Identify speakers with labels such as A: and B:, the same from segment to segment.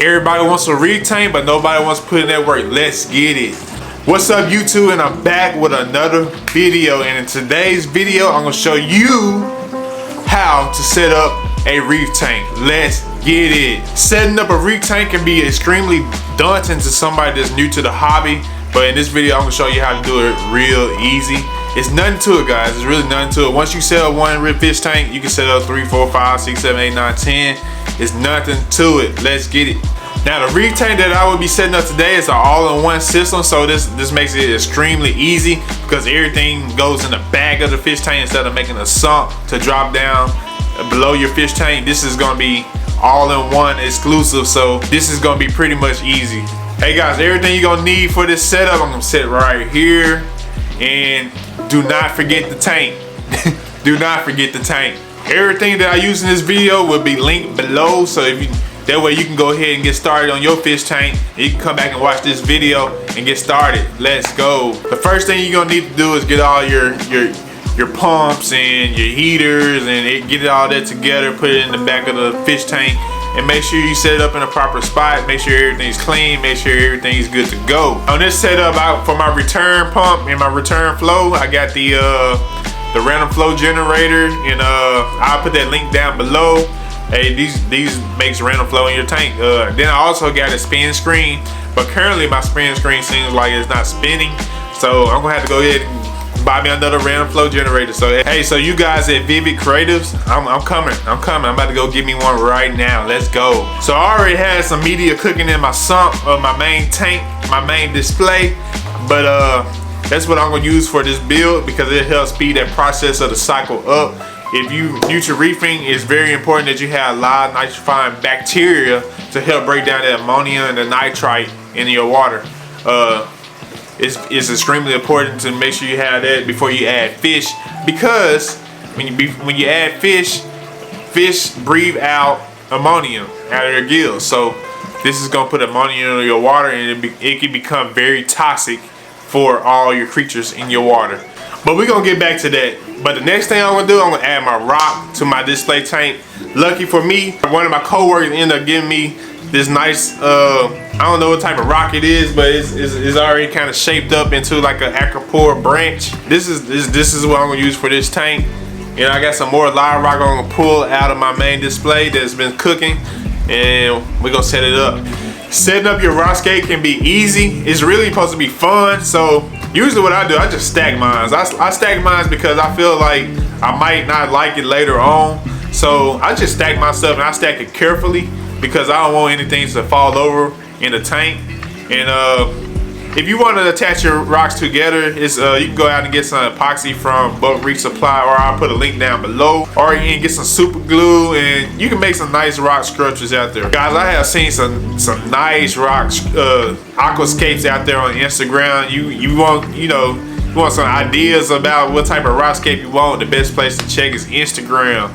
A: Everybody wants a reef tank, but nobody wants to put in that work. Let's get it. What's up, YouTube? And I'm back with another video. And in today's video, I'm gonna show you how to set up a reef tank. Let's get it. Setting up a reef tank can be extremely daunting to somebody that's new to the hobby, but in this video, I'm gonna show you how to do it real easy. It's nothing to it, guys. It's really nothing to it. Once you set up one reef fish tank, you can set up 3, 4, 5, 6, 7, 8, 9, 10. It's nothing to it. Let's get it. Now, the reef tank that I will be setting up today is an all-in-one system, so this makes it extremely easy because everything goes in the back of the fish tank instead of making a sump to drop down below your fish tank. This is gonna be all-in-one exclusive, so this is gonna be pretty much easy. Hey guys, everything you're gonna need for this setup, I'm gonna set right here. And do not forget the tank. Do not forget the tank. Everything that I use in this video will be linked below, so that way you can go ahead and get started on your fish tank. You can come back and watch this video and get started. Let's go. The first thing you're gonna need to do is get all your pumps and your heaters and get it all that together, put it in the back of the fish tank, and make sure you set it up in a proper spot. Make sure everything's clean, make sure everything's good to go. On this setup, out for my return pump and my return flow, I got the random flow generator, and I'll put that link down below. Hey, these makes random flow in your tank. Then I also got a spin screen, but currently my spin screen seems like it's not spinning, so I'm gonna have to go ahead and buy me another random flow generator. So hey, so you guys at Vivid Creatives, I'm coming. I'm about to go get me one right now. Let's go. So I already had some media cooking in my sump of my main tank, my main display, but that's what I'm gonna use for this build because it helps speed that process of the cycle up. If you new to reefing, it's very important that you have a lot of nitrifying bacteria to help break down the ammonia and the nitrite in your water. It's extremely important to make sure you have that before you add fish, because when you add fish breathe out ammonia out of their gills. So this is gonna put ammonia in your water, and it can become very toxic for all your creatures in your water. But we're gonna get back to that. But the next thing I'm gonna do, I'm gonna add my rock to my display tank. Lucky for me, one of my co-workers ended up giving me this nice, I don't know what type of rock it is, but it's already kind of shaped up into like an aquapore branch. This is what I'm gonna use for this tank. And I got some more live rock I'm gonna pull out of my main display that's been cooking, and we're gonna set it up. Setting up your Aquascape can be easy. It's really supposed to be fun. So usually what I do, I just stack mines. I stack mines because I feel like I might not like it later on. So I just stack my stuff, and I stack it carefully because I don't want anything to fall over in the tank. And if you want to attach your rocks together, it's you can go out and get some epoxy from Bulk Reef Supply, or I'll put a link down below, or you can get some super glue, and you can make some nice rock structures out there. Guys, I have seen some nice rocks aquascapes out there on Instagram. You want some ideas about what type of rockscape you want, the best place to check is Instagram.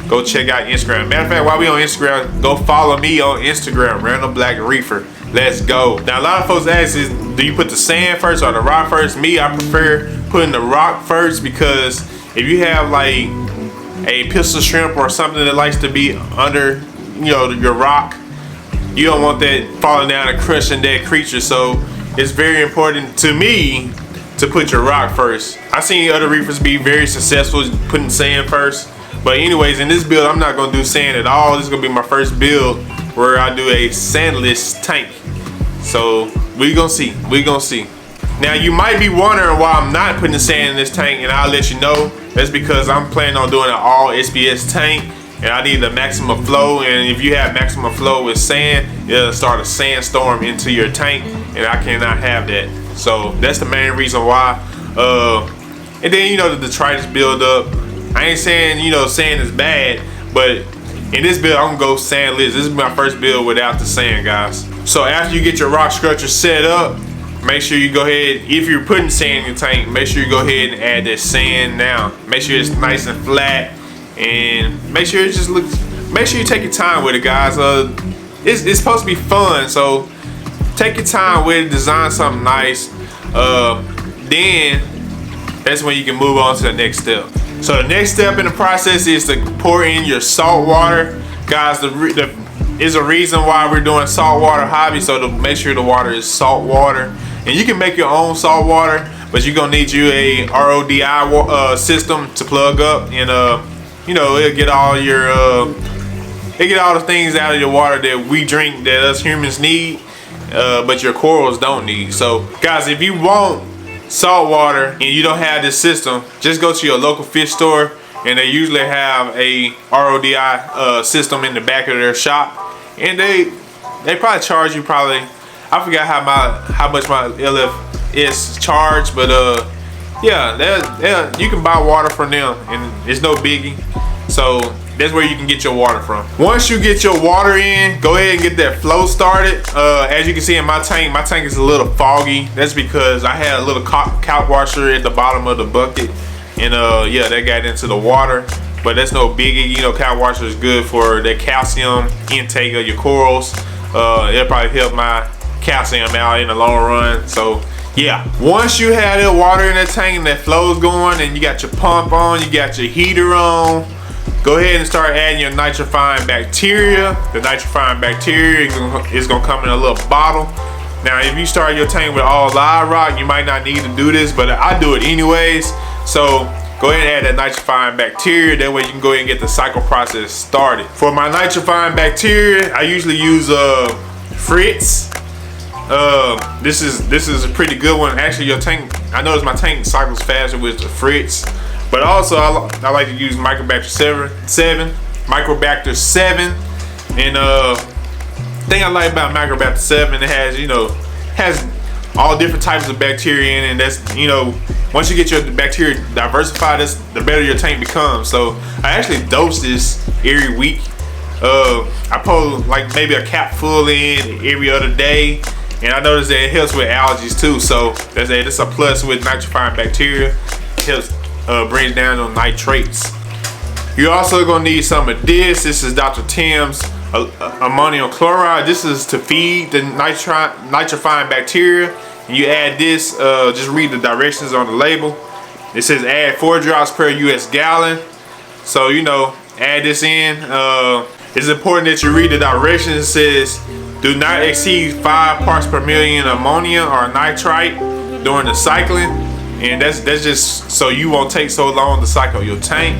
A: Go check out Instagram. Matter of fact, while we on Instagram, go follow me on Instagram, Random Black Reefer. Let's go. Now, a lot of folks ask is, do you put the sand first or the rock first? Me, I prefer putting the rock first, because if you have like a pistol shrimp or something that likes to be under, your rock, you don't want that falling down and crushing that creature. So it's very important to me to put your rock first. I've seen other reefers be very successful putting sand first. But anyways, in this build, I'm not gonna do sand at all. This is gonna be my first build where I do a sandless tank. So we gonna see. Now, you might be wondering why I'm not putting sand in this tank, and I'll let you know. That's because I'm planning on doing an all SPS tank, and I need the maximum flow. And if you have maximum flow with sand, it'll start a sandstorm into your tank, and I cannot have that. So that's the main reason why. And then the detritus build up. I ain't saying sand is bad, but in this build I'm gonna go sandless. This is my first build without the sand, guys. So after you get your rock structure set up, make sure you go ahead, if you're putting sand in your tank, make sure you go ahead and add that sand now. Make sure it's nice and flat, and make sure it just looks, make sure you take your time with it, guys. It's supposed to be fun, so take your time with it, design something nice. Then that's when you can move on to the next step. So the next step in the process is to pour in your salt water. Guys, the is a reason why we're doing saltwater hobby, so to make sure the water is salt water. And you can make your own salt water, but you're gonna need you a RODI system to plug up, and you know, it'll get all your it get all the things out of your water that we drink, that us humans need, but your corals don't need. So guys, if you want salt water and you don't have this system, just go to your local fish store, and they usually have a RODI system in the back of their shop, and they probably charge you, I forgot how much my LF is charged, but yeah, you can buy water from them, and it's no biggie. So that's where you can get your water from. Once you get your water in, go ahead and get that flow started. As you can see in my tank is a little foggy. That's because I had a little calc washer at the bottom of the bucket, and yeah, that got into the water. But that's no biggie. You know, calc washer is good for the calcium intake of your corals. It'll probably help my calcium out in the long run. So yeah, once you have that water in that tank and that flow's going, and you got your pump on, you got your heater on, go ahead and start adding your nitrifying bacteria. The nitrifying bacteria is gonna come in a little bottle. Now, if you start your tank with all live rock, you might not need to do this, but I do it anyways. So go ahead and add that nitrifying bacteria. That way you can go ahead and get the cycle process started. For my nitrifying bacteria, I usually use Fritz. This is a pretty good one. Actually, your tank, I noticed my tank cycles faster with the Fritz. But also, I like to use Microbacter 7, Microbacter 7, and thing I like about Microbacter 7, it has, you know, has all different types of bacteria in it, and that's, you know, once you get your bacteria diversified, the better your tank becomes. So I actually dose this every week. I put like maybe a cap full in every other day, and I noticed that it helps with allergies too. So that's a plus with nitrifying bacteria. It helps brings down on nitrates. You're also gonna need some of this. This is Dr. Tim's ammonium chloride. This is to feed the nitrifying bacteria. And you add this, just read the directions on the label. It says add 4 drops per US gallon. So, you know, add this in. It's important that you read the directions. It says do not exceed 5 parts per million ammonia or nitrite during the cycling. And that's just so you won't take so long to cycle your tank.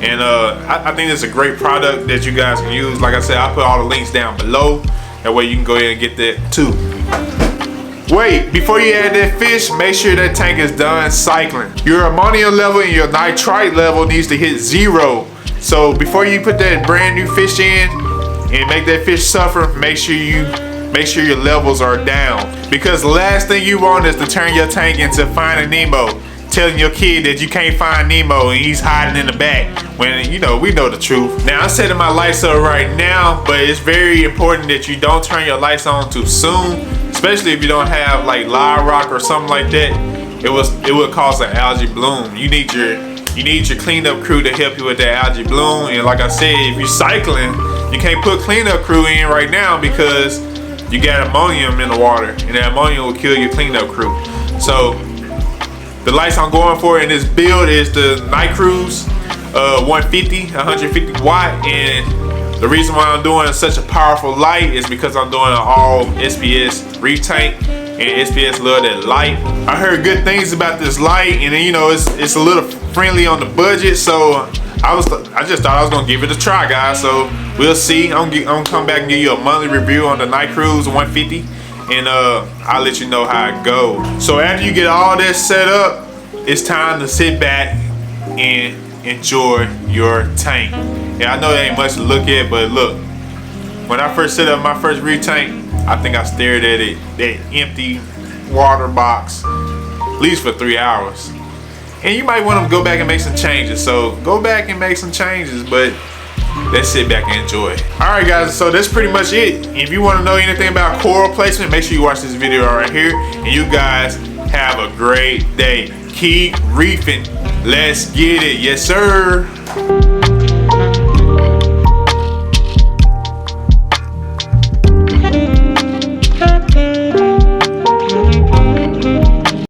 A: And I think it's a great product that you guys can use. Like I said, I'll put all the links down below. That way you can go ahead and get that too. Wait, before you add that fish, make sure that tank is done cycling. Your ammonia level and your nitrite level needs to hit 0. So before you put that brand new fish in and make that fish suffer, make sure your levels are down. Because the last thing you want is to turn your tank into Finding Nemo, telling your kid that you can't find Nemo and he's hiding in the back, when, you know, we know the truth. Now, I'm setting my lights up right now, but it's very important that you don't turn your lights on too soon, especially if you don't have like live rock or something like that. It would cause an algae bloom. You need your cleanup crew to help you with that algae bloom. And like I said, if you're cycling, you can't put cleanup crew in right now because you got ammonium in the water, and that ammonium will kill your cleanup crew. So the lights I'm going for in this build is the Night Cruise 150 watt, and the reason why I'm doing such a powerful light is because I'm doing an all SPS reef tank, and SPS love that light. I heard good things about this light, and then, you know, it's a little friendly on the budget, so I just thought I was gonna give it a try, guys. So we'll see. I'm gonna come back and give you a monthly review on the Night Cruise 150, and I'll let you know how it goes. So after you get all this set up, it's time to sit back and enjoy your tank. Yeah, I know there ain't much to look at, but look, when I first set up my first reef tank, I think I stared at it, that empty water box, at least for 3 hours. And you might want to go back and make some changes. So go back and make some changes, but let's sit back and enjoy it. All right, guys, so that's pretty much it. If you want to know anything about coral placement, make sure you watch this video right here. And you guys have a great day. Keep reefing. Let's get it. Yes, sir.